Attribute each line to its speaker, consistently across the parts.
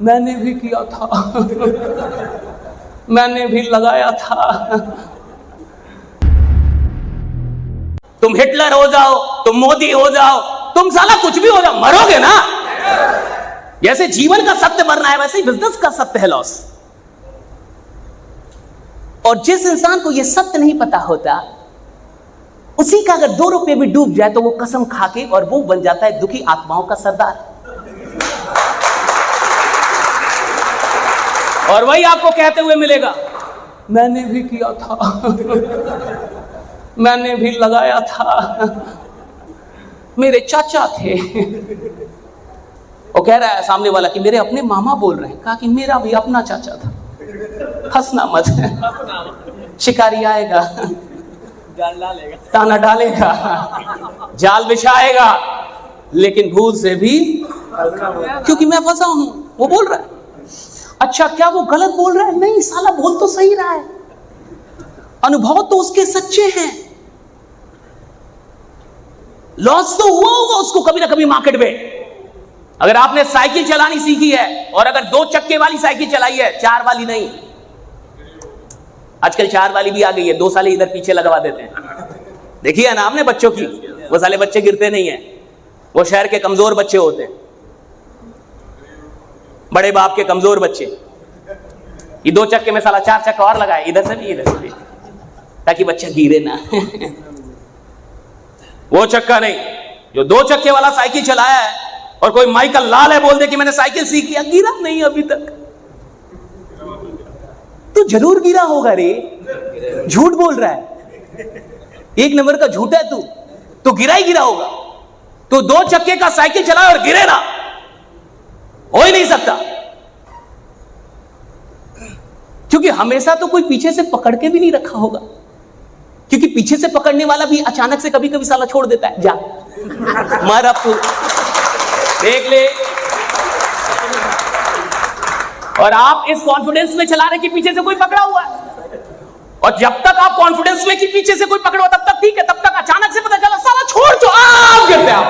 Speaker 1: मैंने भी किया था, मैंने भी लगाया था। तुम हिटलर हो जाओ, तुम मोदी हो जाओ, तुम साला कुछ भी हो जाओ, मरोगे ना। जैसे जीवन का सत्य मरना है, वैसे ही बिजनेस का सत्य है लॉस। और जिस इंसान को यह सत्य नहीं पता होता, उसी का अगर 2 रुपए भी डूब जाए तो वो कसम खा के, और वो बन जाता है दुखी आत्माओं का सरदार। और वही आपको कहते हुए मिलेगा, मैंने भी किया था, मैंने भी लगाया था, मेरे चाचा थे। वो कह रहा है सामने वाला कि मेरे अपने मामा बोल रहे हैं। कहा कि मेरा भी अपना चाचा था। हंसना मत, शिकारी आएगा, ताना डालेगा, जाल बिछाएगा, लेकिन भूल से भी, क्योंकि मैं फंसा हूं। वो बोल रहा है, अच्छा क्या वो गलत बोल रहा है? नहीं साला, बोल तो सही रहा है, अनुभव तो उसके सच्चे हैं। लॉस तो हुआ होगा उसको कभी ना कभी मार्केट में। अगर आपने साइकिल चलानी सीखी है, और अगर 2 चक्के वाली साइकिल चलाई है, 4 वाली नहीं, आजकल 4 वाली भी आ गई है, 2 साले इधर पीछे लगवा देते हैं। देखिए है ना आपने बच्चों की, वो साले बच्चे गिरते नहीं है, वो शहर के कमजोर बच्चे होते हैं, बड़े बाप के कमजोर बच्चे। ये 2 चक्के में साला 4 चक्का और लगाए, इधर से भी इधर से भी, ताकि बच्चा गिरे ना। वो चक्का नहीं, जो 2 चक्के वाला साइकिल चलाया है, और कोई माइकल लाल है बोल दे कि मैंने साइकिल सीख लिया, गिरा नहीं अभी तक। तो जरूर गिरा होगा रे, झूठ बोल रहा है, 1 नंबर का झूठा है तू। तो गिरा ही गिरा होगा। तो 2 चक्के का साइकिल चलाए और गिरे ना, हो ही नहीं सकता। क्योंकि हमेशा तो कोई पीछे से पकड़ के भी नहीं रखा होगा, क्योंकि पीछे से पकड़ने वाला भी अचानक से कभी कभी साला छोड़ देता है, जा मार अब तू देख ले। और आप इस कॉन्फिडेंस में चला रहे कि पीछे से कोई पकड़ा हुआ है, और जब तक आप कॉन्फिडेंस में कि पीछे से कोई पकड़ा हुआ तब तक ठीक है, तब तक अचानक से पता चला साला छोड़ तो आप गिरते आप।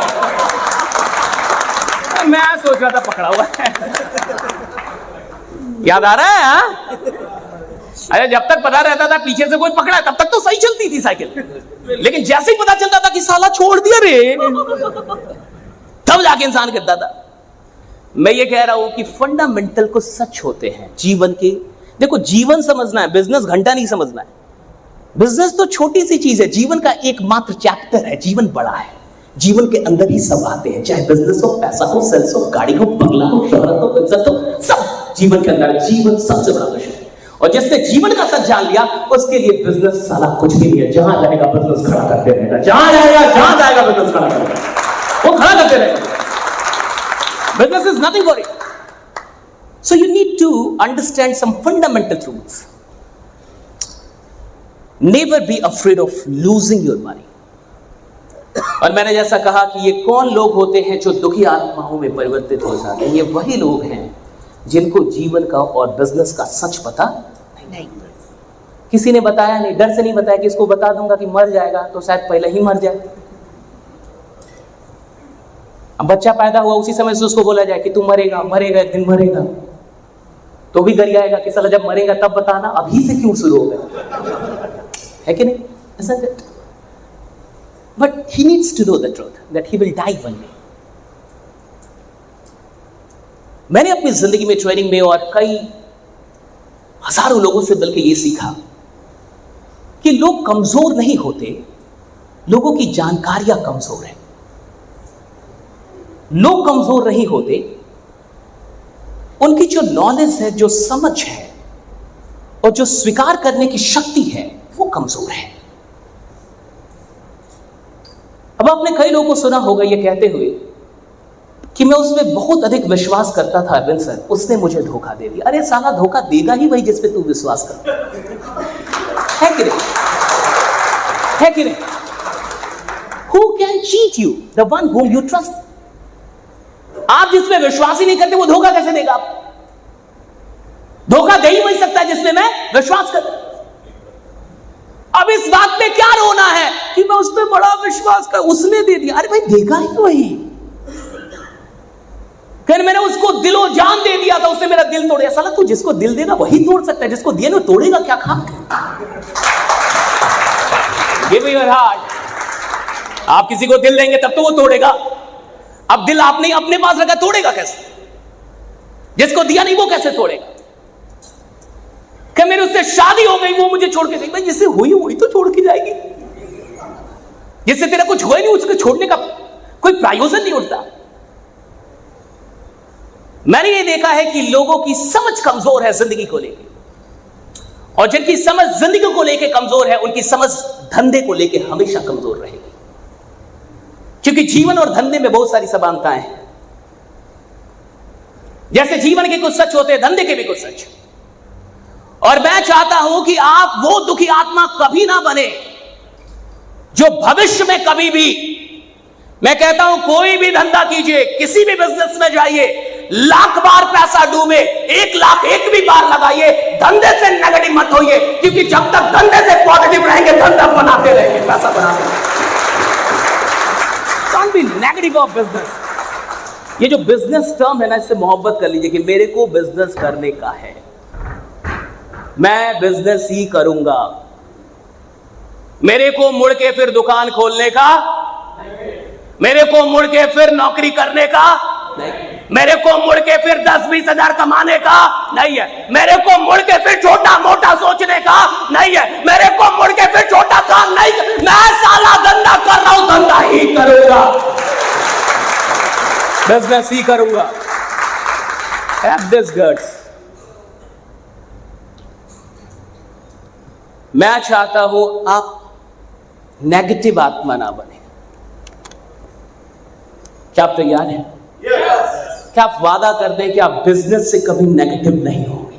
Speaker 1: मैं सोच रहा था पकड़ा हुआ है, याद आ रहा है? हाँ? अरे जब तक पता रहता था पीछे से कोई पकड़ा है, तब तक तो सही चलती थी साइकिल, लेकिन जैसे ही पता चलता था कि साला छोड़ दिया रे, तब जाके इंसान गिरता था। मैं ये कह रहा हूं कि फंडामेंटल को सच होते हैं जीवन के। देखो, जीवन समझना है, बिजनेस घंटा नहीं समझना है। बिजनेस तो छोटी सी चीज है, जीवन का एकमात्र चैप्टर है। जीवन बड़ा है, जीवन के अंदर ही सब आते हैं, चाहे बिजनेस हो, पैसा हो, सेल्स हो, गाड़ी हो, बंगला हो, शोहरत हो, इज्जत हो, सब जीवन के अंदर। जीवन सबसे बड़ा विषय है, और जिसने जीवन का सच जान लिया उसके लिए बिजनेस साला कुछ भी नहीं है। जहां रहेगा बिजनेस खड़ा करते रहेगा, जहां रहेगा, जहां जाएगा बिजनेस खड़ा करेगा, वो खड़ा करते रहेगा। Business is nothing for it. So you need to understand some fundamental truths. Never be afraid of losing your money. और मैंने जैसा कहा कि ये कौन लोग होते हैं जो दुखी आत्माओं में परिवर्तित हो जाते हैं? ये वही लोग हैं जिनको जीवन का और बिजनेस का सच पता नहीं। किसी ने बताया नहीं, डर से नहीं बताया कि इसको बता दूंगा कि मर जाएगा तो शायद पहले ही मर जाए। अब बच्चा पैदा हुआ उसी समय से उसको बोला जाए कि तू मरेगा, मरेगा, एक दिन मरेगा, तो भी गरियाएगा कि साला जब मरेगा तब बताना, अभी से क्यों शुरू हो गया? है कि नहीं? Isn't it? But he needs to know the truth that he will die one day. मैंने अपनी जिंदगी में ट्रेनिंग में और कई हजारों लोगों से बल्कि ये सीखा कि लोग कमजोर नहीं होते, लोगों की जानकारियां कमजोर है। लोग कमजोर नहीं होते, उनकी जो नॉलेज है, जो समझ है और जो स्वीकार करने की शक्ति है वो कमजोर है। अब आपने कई लोगों को सुना होगा ये कहते हुए कि मैं उसमें बहुत अधिक विश्वास करता था अरविंद सर, उसने मुझे धोखा दे दिया। अरे साला, धोखा देगा ही वही जिस पे तू विश्वास करता है कि नहीं? है कि नहीं? Who can cheat you? The one whom you trust. आप जिसमें विश्वास ही नहीं करते वो धोखा कैसे देगा? आप धोखा दे ही वही सकता है जिसमें मैं विश्वास करता। अब इस बात पे क्या रोना है कि मैं उस पर बड़ा विश्वास कर, उसने दे दिया। अरे भाई, देगा ही वही। फिर मैंने उसको दिलो जान दे दिया था, उसने तोड़ेगा? साला तू जिसको दिल देगा वही तोड़ सकता है, जिसको दिया ना तोड़ेगा क्या? खा गिव योर हार्ट। आप किसी को दिल देंगे तब तो वो तोड़ेगा। अब दिल आपने अपने पास रखा, तोड़ेगा कैसे? जिसको दिया नहीं वो कैसे तोड़ेगा? कि मेरे उससे शादी हो गई, वो मुझे छोड़ के गई। भाई जिससे हुई वही तो छोड़ के जाएगी। जिससे तेरा कुछ हुआ नहीं उसको छोड़ने का कोई प्रायोजन नहीं उठता। मैंने ये देखा है कि लोगों की समझ कमजोर है जिंदगी को लेकर, और जिनकी समझ जिंदगी को लेकर कमजोर है उनकी समझ धंधे को लेकर हमेशा कमजोर रहेगी। क्योंकि जीवन और धंधे में बहुत सारी समानताएं हैं। जैसे जीवन के कुछ सच होते हैं, धंधे के भी कुछ सच। और मैं चाहता हूं कि आप वो दुखी आत्मा कभी ना बने जो भविष्य में कभी भी, मैं कहता हूं कोई भी धंधा कीजिए, किसी भी बिजनेस में जाइए, लाख बार पैसा डूबे, 1 लाख एक भी बार लगाइए, धंधे से नेगेटिव मत होइए। क्योंकि जब तक धंधे से पॉजिटिव रहेंगे, धंधा बनाते रहेंगे, पैसा बनाते रहेंगे। Can't be negative of business। ये जो बिजनेस टर्म है ना, इससे मोहब्बत कर लीजिए कि मेरे को बिजनेस करने का है, मैं बिजनेस ही करूंगा। मेरे को मुड़ के फिर दुकान खोलने का, मेरे को मुड़ के फिर नौकरी करने का नहीं, मेरे को मुड़ के फिर 10-20 हजार कमाने का नहीं है, मेरे को मुड़ के फिर छोटा मोटा सोचने का नहीं है, मेरे को मुड़ के फिर छोटा काम नहीं। मैं साला धंधा कर रहा हूं, धंधा ही करूंगा, बिजनेस ही करूंगा। Have this guts। मैं चाहता हूं आप नेगेटिव आत्मा ना बने। क्या आप तैयार हैं? yes। क्या आप वादा कर दें कि आप बिजनेस से कभी नेगेटिव नहीं होंगे?